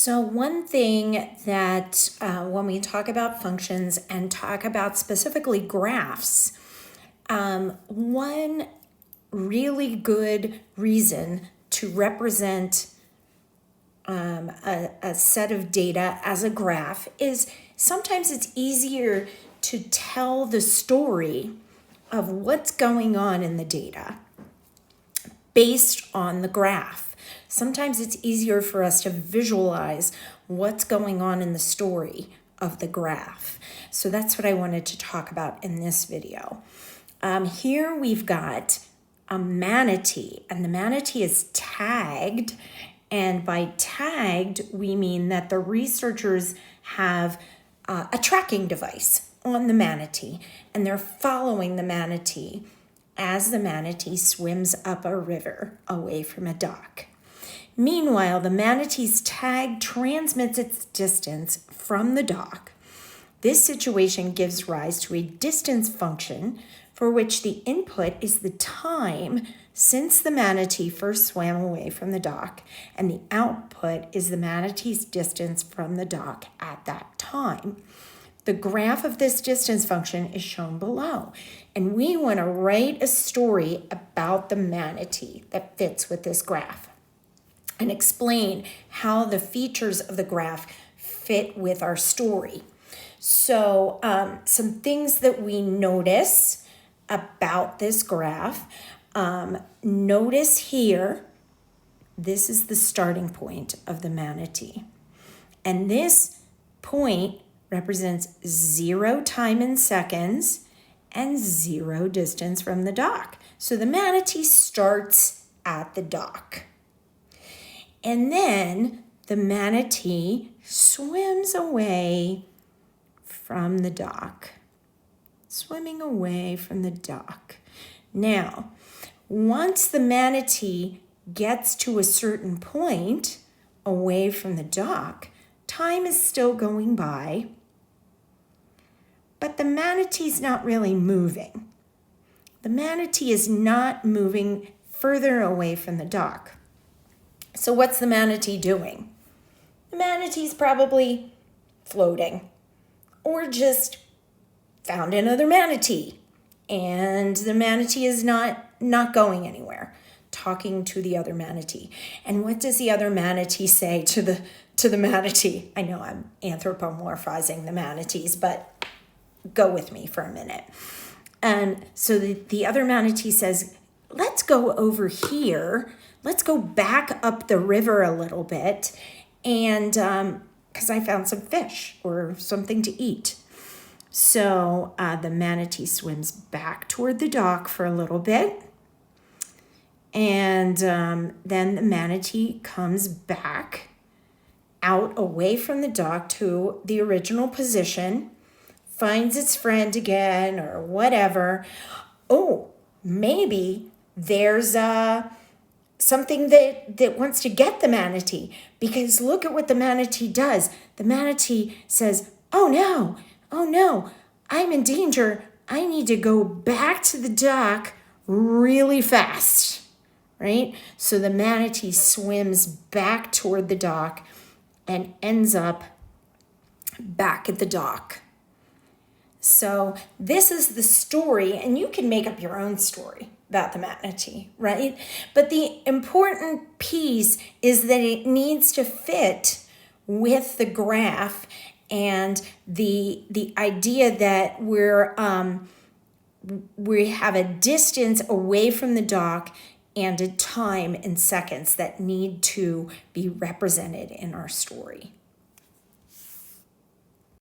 So one thing that when we talk about functions and talk about specifically graphs, one really good reason to represent a set of data as a graph is sometimes it's easier to tell the story of what's going on in the data based on the graph. Sometimes it's easier for us to visualize what's going on in the story of the graph. So that's what I wanted to talk about in this video. Here we've got a manatee, and the manatee is tagged. And by tagged, we mean that the researchers have a tracking device on the manatee, and they're following the manatee as the manatee swims up a river away from a dock. Meanwhile, the manatee's tag transmits its distance from the dock. This situation gives rise to a distance function for which the input is the time since the manatee first swam away from the dock, and the output is the manatee's distance from the dock at that time. The graph of this distance function is shown below, and we want to write a story about the manatee that fits with this graph and explain how the features of the graph fit with our story. So some things that we notice about this graph, notice here, this is the starting point of the manatee. And this point represents 0 time in seconds and 0 distance from the dock. So the manatee starts at the dock. And then the manatee swims away from the dock. Swimming away from the dock. Now, once the manatee gets to a certain point away from the dock, time is still going by, but the manatee's not really moving. The manatee is not moving further away from the dock. So what's the manatee doing? The manatee's probably floating or just found another manatee, and the manatee is not going anywhere, talking to the other manatee. And what does the other manatee say to the manatee? I know I'm anthropomorphizing the manatees, but go with me for a minute. And so the other manatee says, let's go over here. Let's go back up the river a little bit, and because I found some fish or something to eat. So the manatee swims back toward the dock for a little bit. And then the manatee comes back out away from the dock to the original position, finds its friend again or whatever. Oh, maybe there's something that wants to get the manatee, because look at what the manatee does. The manatee says, oh no, I'm in danger. I need to go back to the dock really fast, right? So the manatee swims back toward the dock and ends up back at the dock. So this is the story, and you can make up your own story about the manatee, right? But the important piece is that it needs to fit with the graph and the idea that we have a distance away from the dock and a time in seconds that need to be represented in our story.